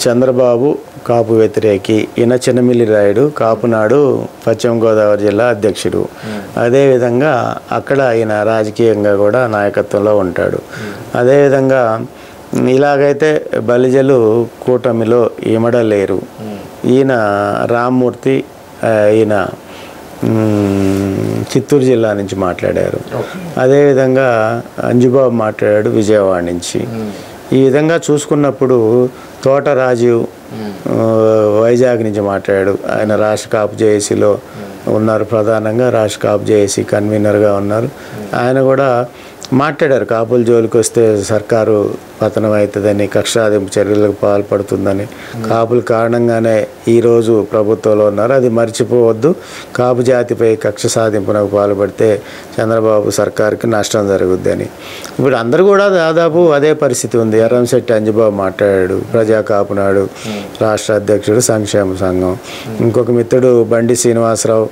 చంద్రబాబు కాపు వ్యతిరేకి, ఈయన చిన్నమిల్లి రాయుడు కాపునాడు పశ్చిమ గోదావరి జిల్లా అధ్యక్షుడు. అదేవిధంగా అక్కడ ఈయన రాజకీయంగా కూడా నాయకత్వంలో ఉంటాడు. అదేవిధంగా ఇలాగైతే బలిజలు కూటమిలో ఇమడలేరు. ఈయన రామ్మూర్తి, ఈయన చిత్తూరు జిల్లా నుంచి మాట్లాడారు. అదేవిధంగా అంజుబాబు మాట్లాడాడు విజయవాడ నుంచి. ఈ విధంగా చూసుకున్నప్పుడు తోట రాజీవ్ వైజాగ్ నుంచి మాట్లాడాడు. ఆయన రాష్ట్ర కాపు జేఏసీలో ఉన్నారు, ప్రధానంగా రాష్ట్ర కాపు జేఏసీ కన్వీనర్గా ఉన్నారు. ఆయన కూడా మాట్లాడారు, కాపుల జోలికి వస్తే సర్కారు పతనం అవుతుందని, కక్ష సాధింపు చర్యలకు పాల్పడుతుందని. కాపుల కారణంగానే ఈరోజు ప్రభుత్వంలో ఉన్నారు, అది మర్చిపోవద్దు. కాపు జాతిపై కక్ష సాధింపునకు పాల్పడితే చంద్రబాబు సర్కారుకి నష్టం జరుగుద్దని. ఇప్పుడు అందరూ కూడా దాదాపు అదే పరిస్థితి ఉంది. ఎర్రంశెట్టి అంజుబాబు మాట్లాడాడు, ప్రజా కాపునాడు రాష్ట్ర అధ్యక్షుడు, సంక్షేమ సంఘం. ఇంకొక మిత్రుడు బండి శ్రీనివాసరావు,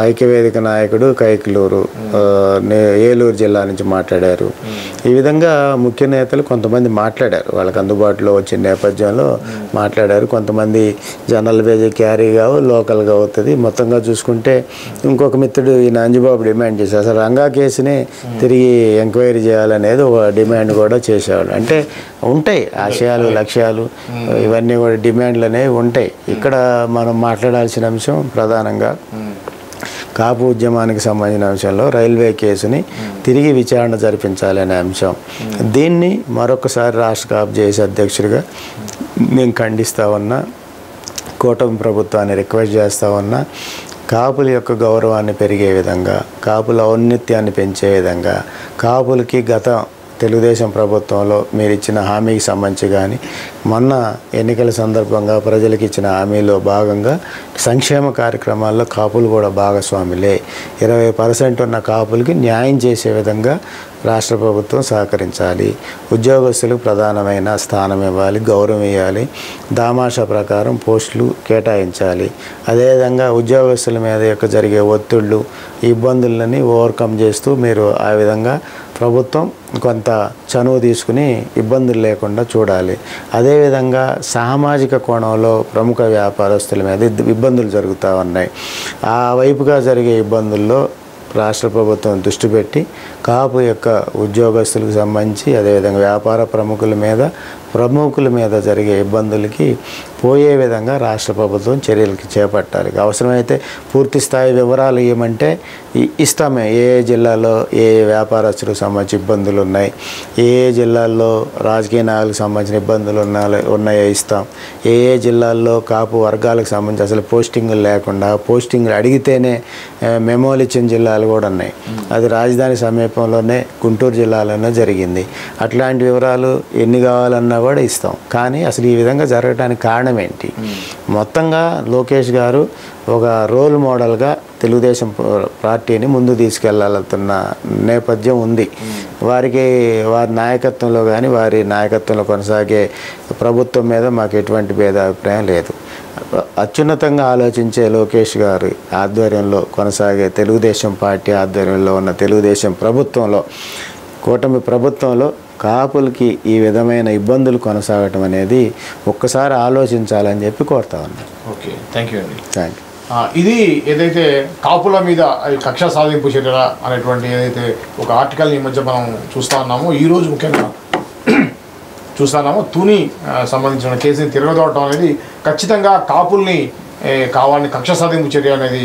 ఐక్యవేదిక నాయకుడు, కైకలూరు ఏలూరు జిల్లా నుంచి మాట్లాడాడు. మాట్లాడారు. ఈ విధంగా ముఖ్య నేతలు కొంతమంది మాట్లాడారు, వాళ్ళకి అందుబాటులో వచ్చిన నేపథ్యంలో మాట్లాడారు. కొంతమంది జనరల్ పేజీ క్యారీ కావు, లోకల్గా అవుతుంది. మొత్తంగా చూసుకుంటే ఇంకొక మిత్రుడు ఈ నంజుబాబు డిమాండ్ చేశారు, అసలు రంగా కేసుని తిరిగి ఎంక్వైరీ చేయాలనేది ఒక డిమాండ్ కూడా చేసేవాళ్ళు. అంటే ఉంటాయి ఆశయాలు, లక్ష్యాలు, ఇవన్నీ కూడా డిమాండ్లు అనేవి ఉంటాయి. ఇక్కడ మనం మాట్లాడాల్సిన అంశం ప్రధానంగా కాపు ఉద్యమానికి సంబంధించిన అంశంలో రైల్వే కేసుని తిరిగి విచారణ జరిపించాలనే అంశం. దీన్ని మరొకసారి రాష్ట్ర కాపు జేఏసీ అధ్యక్షుడిగా నేను ఖండిస్తూ ఉన్నా, కూటమి ప్రభుత్వాన్ని రిక్వెస్ట్ చేస్తూ ఉన్నా. కాపుల యొక్క గౌరవాన్ని పెరిగే విధంగా, కాపుల ఔన్నత్యాన్ని పెంచే విధంగా, కాపులకి గత తెలుగుదేశం ప్రభుత్వంలో మీరు ఇచ్చిన హామీకి సంబంధించి కానీ, మొన్న ఎన్నికల సందర్భంగా ప్రజలకు ఇచ్చిన హామీలో భాగంగా సంక్షేమ కార్యక్రమాల్లో కాపులు కూడా భాగస్వాములే. 20% ఉన్న కాపులకి న్యాయం చేసే విధంగా రాష్ట్ర ప్రభుత్వం సహకరించాలి. ఉద్యోగస్తులకు ప్రధానమైన స్థానం ఇవ్వాలి, గౌరవం ఇవ్వాలి, దామాషా ప్రకారం పోస్టులు కేటాయించాలి. అదేవిధంగా ఉద్యోగస్తుల మీద యొక్క జరిగే ఒత్తిళ్ళు, ఇబ్బందులని ఓవర్కమ్ చేస్తూ మీరు ఆ విధంగా ప్రభుత్వం కొంత చనువు తీసుకుని ఇబ్బందులు లేకుండా చూడాలి. అదేవిధంగా సామాజిక కోణంలో ప్రముఖ వ్యాపారస్తుల మీద ఇబ్బందులు జరుగుతూ ఉన్నాయి. ఆ వైపుగా జరిగే ఇబ్బందుల్లో రాష్ట్ర ప్రభుత్వం దృష్టి పెట్టి కాపు యొక్క ఉద్యోగస్తులకు సంబంధించి, అదేవిధంగా వ్యాపార ప్రముఖుల మీద జరిగే ఇబ్బందులకి పోయే విధంగా రాష్ట్ర ప్రభుత్వం చర్యలకి చేపట్టాలి. అవసరమైతే పూర్తి స్థాయి వివరాలు ఇవ్వమంటే ఇస్తామే. ఏ జిల్లాలో ఏ వ్యాపారస్తులకు సంబంధించి ఇబ్బందులు ఉన్నాయి, ఏ జిల్లాల్లో రాజకీయ నాయకులకు సంబంధించిన ఇబ్బందులు ఉన్నాయో ఇస్తాం. ఏ జిల్లాల్లో కాపు వర్గాలకు సంబంధించి అసలు పోస్టింగులు లేకుండా, పోస్టింగ్లు అడిగితేనే మెమోలు ఇచ్చిన జిల్లాలు కూడా ఉన్నాయి. అది రాజధాని సమీపంలోనే గుంటూరు జిల్లాలోనే జరిగింది. అట్లాంటి వివరాలు ఎన్ని కావాలన్నా కూడా ఇస్తాం. కానీ అసలు ఈ విధంగా జరగడానికి కారణం ఏంటి? మొత్తంగా లోకేష్ గారు ఒక రోల్ మోడల్గా తెలుగుదేశం పార్టీని ముందు తీసుకెళ్లాలన్న నేపథ్యం ఉంది. వారి నాయకత్వంలో కానీ, వారి నాయకత్వంలో కొనసాగే ప్రభుత్వం మీద మాకు ఎటువంటి భేదాభిప్రాయం లేదు. అత్యున్నతంగా ఆలోచించే లోకేష్ గారి ఆధ్వర్యంలో కొనసాగే తెలుగుదేశం పార్టీ ఆధ్వర్యంలో ఉన్న తెలుగుదేశం ప్రభుత్వంలో, కూటమి ప్రభుత్వంలో కాపులకి ఈ విధమైన ఇబ్బందులు కొనసాగటం అనేది ఒక్కసారి ఆలోచించాలని చెప్పి కోరుతా ఉన్నాను.
ఓకే, థ్యాంక్ యూ అండి.
Thank you.
ఇది ఏదైతే కాపుల మీద కక్ష సాధింపు చర్యల అనేటువంటి ఏదైతే ఒక ఆర్టికల్ని ఈ మధ్య మనం చూస్తూ ఉన్నామో, ఈరోజు ముఖ్యంగా చూస్తున్నాము తుని సంబంధించిన కేసుని తిరగదోడటం అనేది ఖచ్చితంగా కాపుల్ని కావాలని కక్ష సాధింపు చర్య అనేది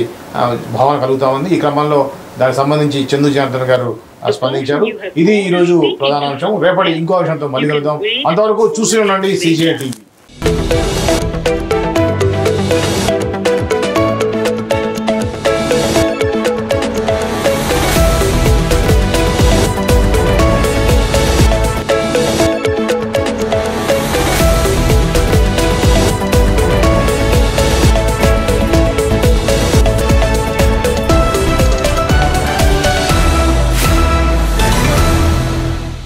భావన కలుగుతూ ఉంది. ఈ క్రమంలో దానికి సంబంధించి చందు జనార్దన్ గారు స్పందించారు. ఇది ఈరోజు ప్రధాన అంశం. రేపటి ఇంకో అంశంతో మళ్ళీ కలుద్దాం. అంతవరకు చూసి ఉండండి CJA TV.